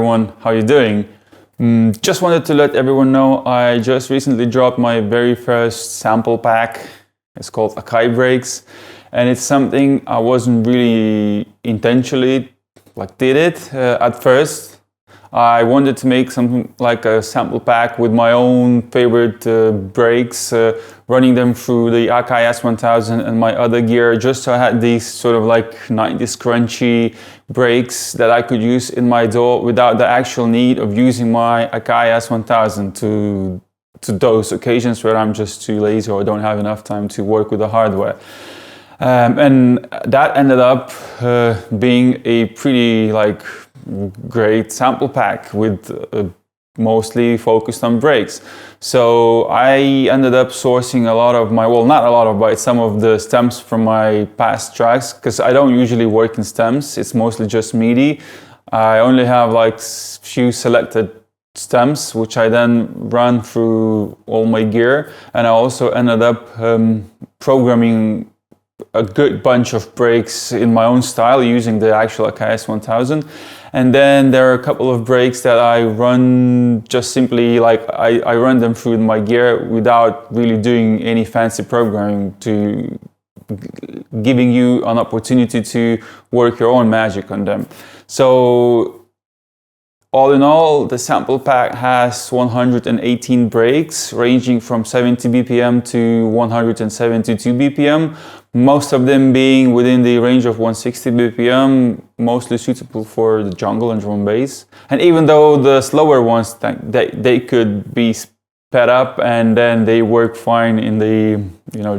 everyone, how you doing? Just wanted to let everyone know I just recently dropped my very first sample pack. It's called AKAI breaks, and it's something I wasn't really intentionally did it at first. I wanted to make something like a sample pack with my own favorite breaks, running them through the AKAI S1000 and my other gear, just so I had these sort of like 90s crunchy breaks that I could use in my DAW without the actual need of using my AKAI S1000 to those occasions where I'm just too lazy or don't have enough time to work with the hardware. And that ended up being a pretty great sample pack with mostly focused on breaks. So I ended up sourcing a lot of my, well, not a lot of, but some of the stems from my past tracks, because I don't usually work in stems. It's mostly just MIDI. I only have few selected stems, which I then run through all my gear. And I also ended up programming a good bunch of breaks in my own style using the actual AKAI S1000. And then there are a couple of breaks that I run just simply I run them through my gear without really doing any fancy programming, to giving you an opportunity to work your own magic on them. So all in all, the sample pack has 118 breaks ranging from 70 BPM to 172 BPM. Most of them being within the range of 160 BPM, mostly suitable for the jungle and drum bass. And even though the slower ones, they could be sped up and then they work fine in the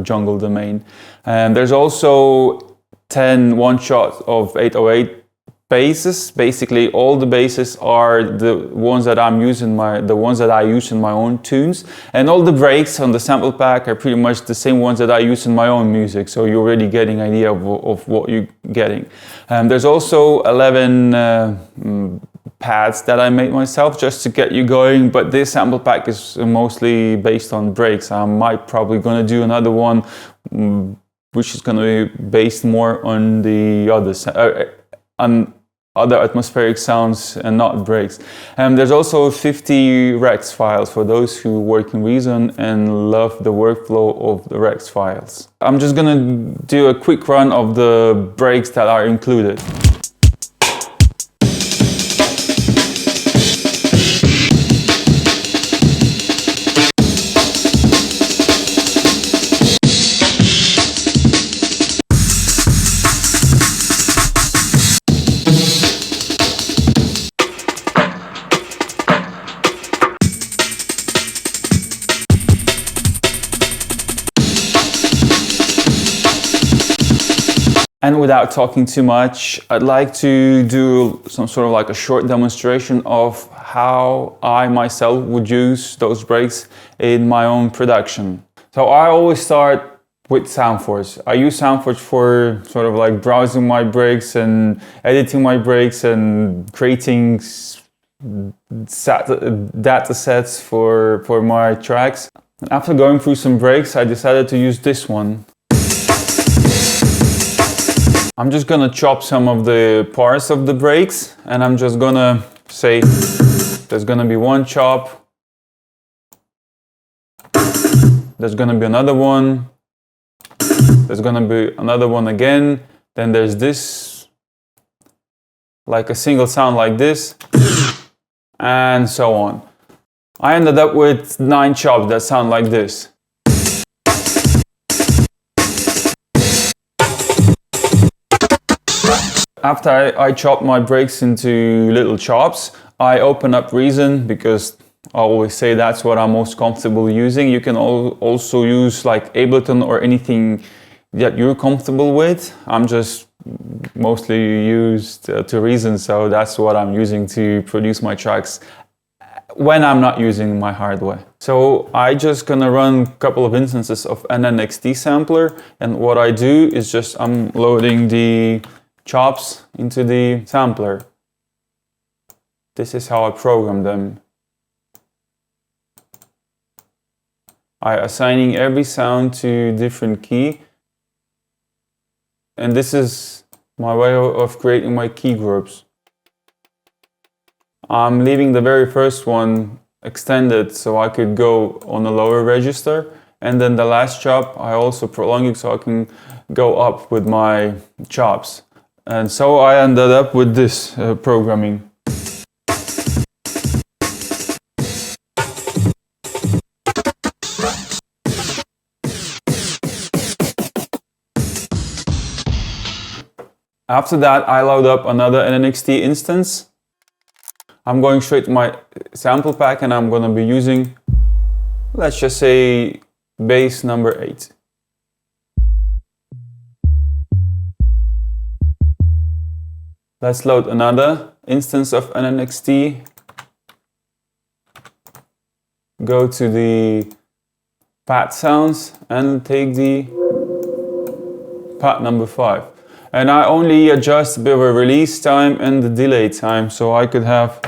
jungle domain. And there's also 10 one-shots of 808 basses. Basically, all the basses are the ones that I use in my own tunes, and all the breaks on the sample pack are pretty much the same ones that I use in my own music. So you're already getting an idea of what you're getting. There's also 11 pads that I made myself just to get you going, but this sample pack is mostly based on breaks. I might probably gonna do another one, which is gonna be based more on the other atmospheric sounds and not breaks. There's also 50 Rex files for those who work in Reason and love the workflow of the Rex files. I'm just gonna do a quick run of the breaks that are included. And without talking too much, I'd like to do some sort of a short demonstration of how I myself would use those breaks in my own production. So I always start with Soundforge. I use Soundforge for sort of browsing my breaks and editing my breaks and creating data sets for my tracks. After going through some breaks, I decided to use this one. I'm just gonna chop some of the parts of the breaks, and I'm just gonna say there's gonna be one chop, there's gonna be another one, there's gonna be another one again, then there's this, like a single sound like this, and so on. I ended up with 9 chops that sound like this. After I chop my breaks into little chops, I open up Reason because I always say that's what I'm most comfortable using. You can also use Ableton or anything that you're comfortable with. I'm just mostly used to Reason, so that's what I'm using to produce my tracks when I'm not using my hardware. So I just gonna run a couple of instances of an NXT sampler, and what I do is just I'm loading the chops into the sampler. This is how I program them. I assigning every sound to different key, and this is my way of creating my key groups. I'm leaving the very first one extended so I could go on a lower register. And then the last chop, I also prolong it so I can go up with my chops. And so I ended up with this programming. After that, I load up another NNXT instance. I'm going straight to my sample pack and I'm going to be using, let's just say, bass number 8. Let's load another instance of NNXT. Go to the pad sounds and take the pad number 5. And I only adjust a bit of a release time and the delay time, so I could have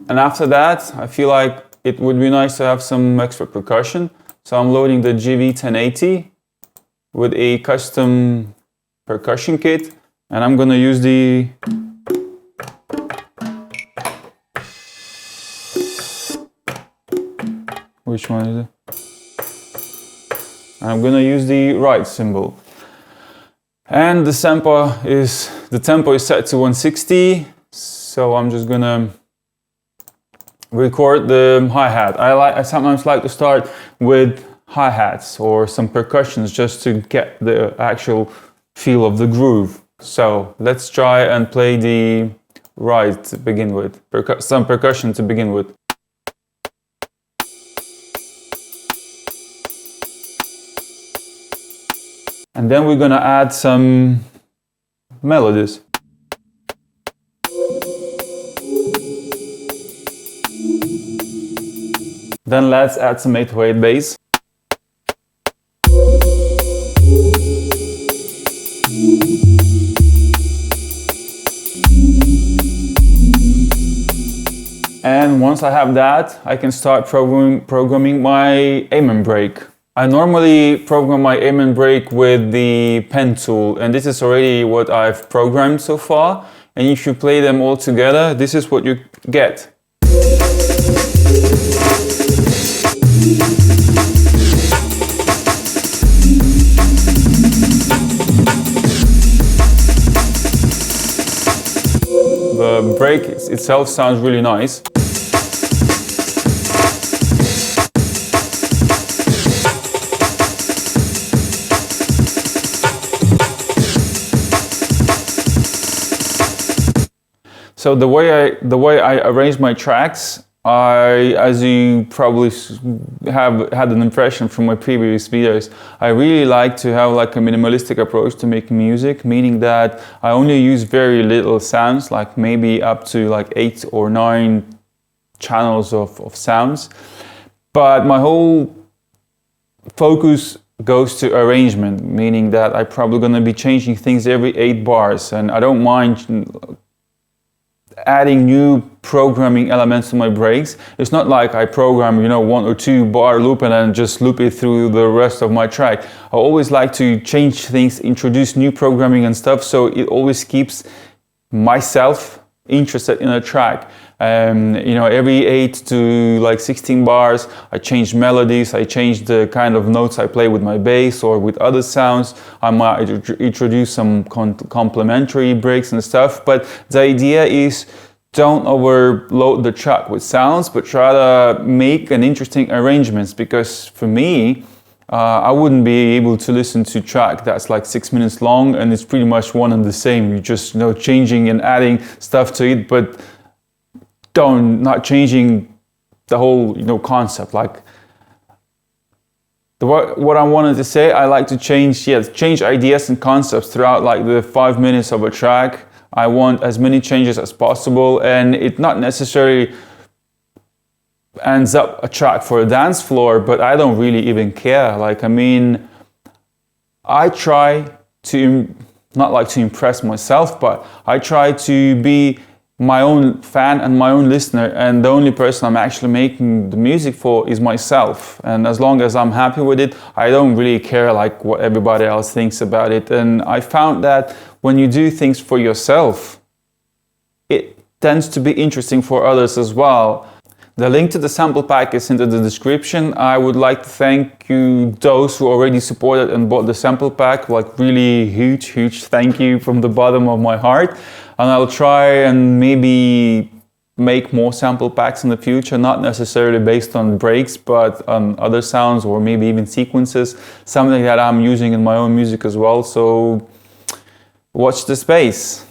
and after that, I feel like it would be nice to have some extra percussion. So I'm loading the GV1080 with a custom percussion kit, and I'm gonna use the which one is it? I'm gonna use the right cymbal. And the tempo is set to 160, so I'm just gonna record the hi-hat. I sometimes like to start with hi-hats or some percussions just to get the actual feel of the groove. So let's try and play the right to begin with, some percussion to begin with. And then we're gonna add some melodies. Then let's add some 808 bass. And once I have that, I can start programming my aim and break. I normally program my aim and break with the pen tool, and this is already what I've programmed so far. And if you play them all together, this is what you get. The break itself sounds really nice. So the way I arrange my tracks, as you probably have had an impression from my previous videos, I really like to have like a minimalistic approach to making music, meaning that I only use very little sounds, like maybe up to like 8 or 9 channels of sounds. But my whole focus goes to arrangement, meaning that I'm probably going to be changing things every 8 bars, and I don't mind adding new programming elements to my breaks. It's not like I program, 1 or 2 bar loop and then just loop it through the rest of my track. I always like to change things, introduce new programming and stuff, so it always keeps myself interested in a track. Every 8 to like 16 bars, I change melodies, I change the kind of notes I play with my bass or with other sounds. I might introduce some complementary breaks and stuff, but the idea is don't overload the track with sounds, but try to make an interesting arrangements, because for me, I wouldn't be able to listen to a track that's like 6 minutes long and it's pretty much one and the same. You're just changing and adding stuff to it, but not changing the whole concept. Like what I wanted to say, I like to change ideas and concepts throughout like the 5 minutes of a track. I want as many changes as possible, and it not necessarily ends up a track for a dance floor, but I don't really even care. I try to not like to impress myself, but I try to be my own fan and my own listener, and the only person I'm actually making the music for is myself. And as long as I'm happy with it, I don't really care like what everybody else thinks about it. And I found that when you do things for yourself, it tends to be interesting for others as well. The link to the sample pack is in the description. I would like to thank you, those who already supported and bought the sample pack, like really huge thank you from the bottom of my heart. And I'll try and maybe make more sample packs in the future, not necessarily based on breaks, but on other sounds or maybe even sequences, something that I'm using in my own music as well. So watch the space.